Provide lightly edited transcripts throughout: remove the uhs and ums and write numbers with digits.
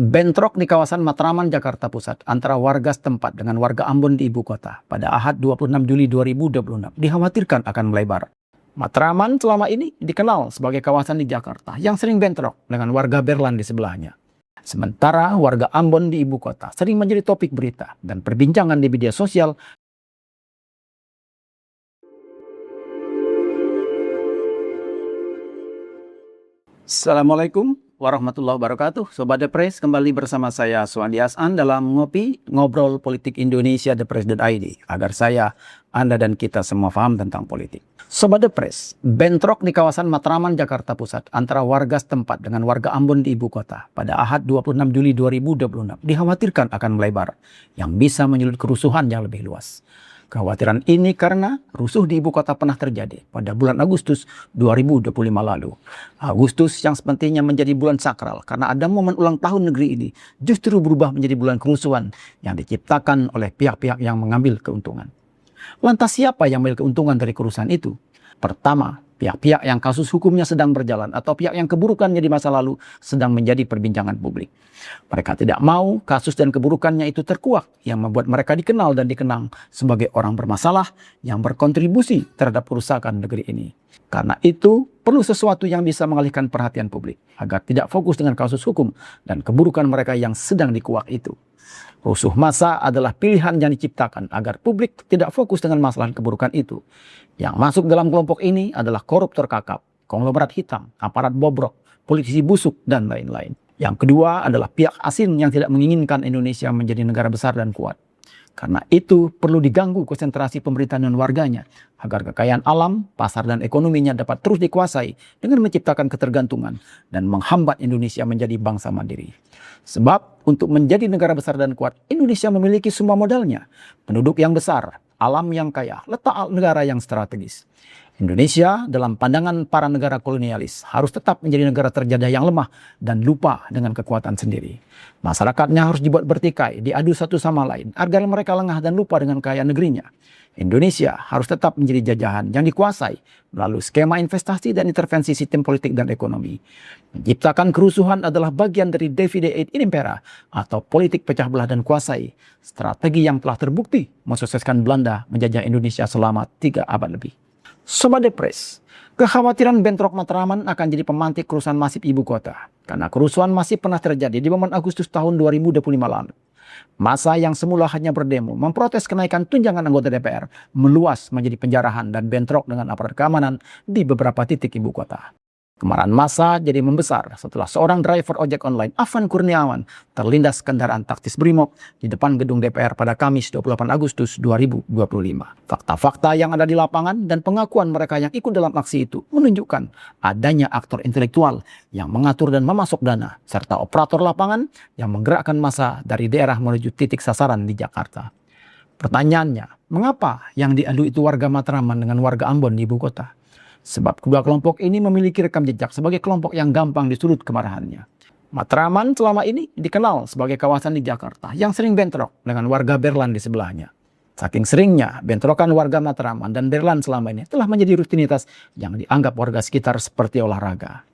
Bentrok di kawasan Matraman, Jakarta Pusat antara warga setempat dengan warga Ambon di ibu kota pada Ahad 26 Juli 2026 dikhawatirkan akan melebar. Matraman selama ini dikenal sebagai kawasan di Jakarta yang sering bentrok dengan warga Berlan di sebelahnya. Sementara warga Ambon di ibu kota sering menjadi topik berita dan perbincangan di media sosial. Assalamualaikum warahmatullahi wabarakatuh. Sobat The Press, kembali bersama saya Suwandi Hasan dalam ngobrol politik Indonesia The Press ID, agar saya, Anda dan kita semua paham tentang politik. Sobat The Press, bentrok di kawasan Matraman, Jakarta Pusat antara warga setempat dengan warga Ambon di ibu kota pada Ahad 26 Juli 2026 dikhawatirkan akan melebar yang bisa menyulut kerusuhan yang lebih luas. Kekhawatiran ini karena rusuh di ibu kota pernah terjadi pada bulan Agustus 2025 lalu. Agustus yang semestinya menjadi bulan sakral karena ada momen ulang tahun negeri ini justru berubah menjadi bulan kerusuhan yang diciptakan oleh pihak-pihak yang mengambil keuntungan. Lantas siapa yang mengambil keuntungan dari kerusuhan itu? Pertama, pihak-pihak yang kasus hukumnya sedang berjalan atau pihak yang keburukannya di masa lalu sedang menjadi perbincangan publik. Mereka tidak mau kasus dan keburukannya itu terkuak yang membuat mereka dikenal dan dikenang sebagai orang bermasalah yang berkontribusi terhadap kerusakan negeri ini. Karena itu perlu sesuatu yang bisa mengalihkan perhatian publik agar tidak fokus dengan kasus hukum dan keburukan mereka yang sedang dikuak itu. Rusuh massa adalah pilihan yang diciptakan agar publik tidak fokus dengan masalah keburukan itu. Yang masuk dalam kelompok ini adalah koruptor kakap, konglomerat hitam, aparat bobrok, politisi busuk, dan lain-lain. Yang kedua adalah pihak asing yang tidak menginginkan Indonesia menjadi negara besar dan kuat. Karena itu perlu diganggu konsentrasi pemerintahan dan warganya agar kekayaan alam, pasar, dan ekonominya dapat terus dikuasai dengan menciptakan ketergantungan dan menghambat Indonesia menjadi bangsa mandiri. Sebab untuk menjadi negara besar dan kuat, Indonesia memiliki semua modalnya. Penduduk yang besar, alam yang kaya, letak negara yang strategis. Indonesia dalam pandangan para negara kolonialis harus tetap menjadi negara terjajah yang lemah dan lupa dengan kekuatan sendiri. Masyarakatnya harus dibuat bertikai, diadu satu sama lain agar mereka lengah dan lupa dengan kekayaan negerinya. Indonesia harus tetap menjadi jajahan yang dikuasai melalui skema investasi dan intervensi sistem politik dan ekonomi. Menciptakan kerusuhan adalah bagian dari divide et impera atau politik pecah belah dan kuasai, strategi yang telah terbukti mensukseskan Belanda menjajah Indonesia selama 3 abad lebih. Sobat The Press, kekhawatiran bentrok Matraman akan jadi pemantik kerusuhan masif ibu kota. Karena kerusuhan masih pernah terjadi di momen Agustus tahun 2025 lalu. Massa yang semula hanya berdemo memprotes kenaikan tunjangan anggota DPR meluas menjadi penjarahan dan bentrok dengan aparat keamanan di beberapa titik ibu kota. Kemarahan massa jadi membesar setelah seorang driver ojek online, Afan Kurniawan, terlindas kendaraan taktis Brimob di depan gedung DPR pada Kamis 28 Agustus 2025. Fakta-fakta yang ada di lapangan dan pengakuan mereka yang ikut dalam aksi itu menunjukkan adanya aktor intelektual yang mengatur dan memasok dana, serta operator lapangan yang menggerakkan massa dari daerah menuju titik sasaran di Jakarta. Pertanyaannya, mengapa yang diadu itu warga Matraman dengan warga Ambon di ibu kota? Sebab kedua kelompok ini memiliki rekam jejak sebagai kelompok yang gampang disulut kemarahannya. Matraman selama ini dikenal sebagai kawasan di Jakarta yang sering bentrok dengan warga Berlan di sebelahnya. Saking seringnya bentrokan warga Matraman dan Berlan selama ini telah menjadi rutinitas yang dianggap warga sekitar seperti olahraga.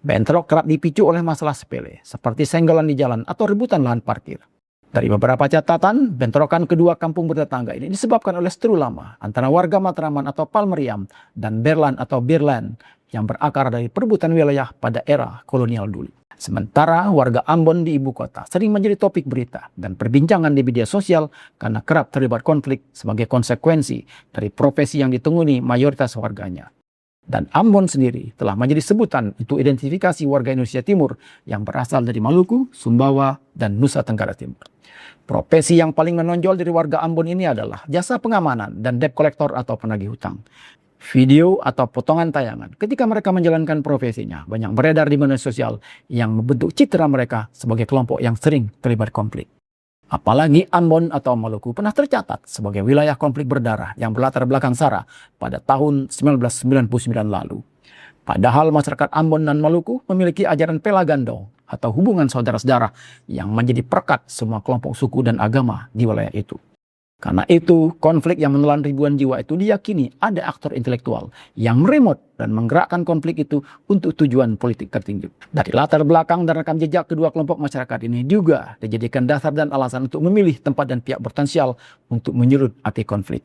Bentrok kerap dipicu oleh masalah sepele seperti senggolan di jalan atau rebutan lahan parkir. Dari beberapa catatan, bentrokan kedua kampung bertetangga ini disebabkan oleh seteru lama antara warga Matraman atau Palmeriam dan Berlan atau Birland yang berakar dari perebutan wilayah pada era kolonial dulu. Sementara warga Ambon di ibu kota sering menjadi topik berita dan perbincangan di media sosial karena kerap terlibat konflik sebagai konsekuensi dari profesi yang ditekuni mayoritas warganya. Dan Ambon sendiri telah menjadi sebutan untuk identifikasi warga Indonesia Timur yang berasal dari Maluku, Sumbawa, dan Nusa Tenggara Timur. Profesi yang paling menonjol dari warga Ambon ini adalah jasa pengamanan dan debt collector atau penagih hutang. Video atau potongan tayangan ketika mereka menjalankan profesinya banyak beredar di media sosial yang membentuk citra mereka sebagai kelompok yang sering terlibat konflik. Apalagi Ambon atau Maluku pernah tercatat sebagai wilayah konflik berdarah yang berlatar belakang SARA pada tahun 1999 lalu. Padahal masyarakat Ambon dan Maluku memiliki ajaran Pelagandong atau hubungan saudara-saudara yang menjadi perekat semua kelompok suku dan agama di wilayah itu. Karena itu, konflik yang menelan ribuan jiwa itu diyakini ada aktor intelektual yang meremot dan menggerakkan konflik itu untuk tujuan politik tertentu. Dari latar belakang dan rekam jejak kedua kelompok masyarakat ini juga dijadikan dasar dan alasan untuk memilih tempat dan pihak potensial untuk menyurut api konflik.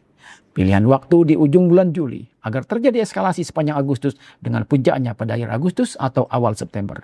Pilihan waktu di ujung bulan Juli agar terjadi eskalasi sepanjang Agustus dengan puncaknya pada akhir Agustus atau awal September.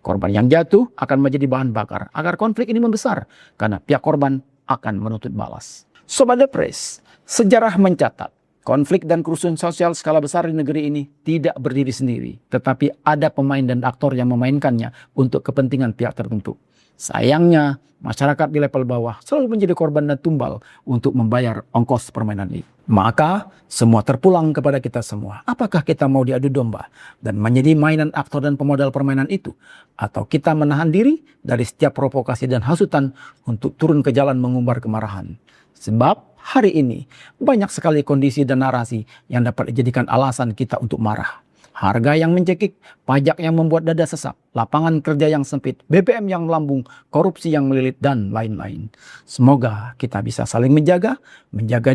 Korban yang jatuh akan menjadi bahan bakar agar konflik ini membesar karena pihak korban akan menuntut balas. Sobat The Press, sejarah mencatat konflik dan kerusuhan sosial skala besar di negeri ini tidak berdiri sendiri, tetapi ada pemain dan aktor yang memainkannya untuk kepentingan pihak tertentu. Sayangnya, masyarakat di level bawah selalu menjadi korban dan tumbal untuk membayar ongkos permainan ini. Maka, semua terpulang kepada kita semua. Apakah kita mau diadu domba dan menjadi mainan aktor dan pemodal permainan itu? Atau kita menahan diri dari setiap provokasi dan hasutan untuk turun ke jalan mengumbar kemarahan? Sebab hari ini banyak sekali kondisi dan narasi yang dapat dijadikan alasan kita untuk marah. Harga yang mencekik, pajak yang membuat dada sesak, lapangan kerja yang sempit, BBM yang melambung, korupsi yang melilit, dan lain-lain. Semoga kita bisa saling menjaga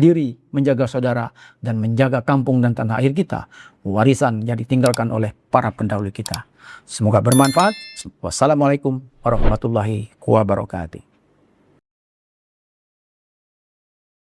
diri, menjaga saudara, dan menjaga kampung dan tanah air kita, warisan yang ditinggalkan oleh para pendahulu kita. Semoga bermanfaat. Wassalamualaikum warahmatullahi wabarakatuh.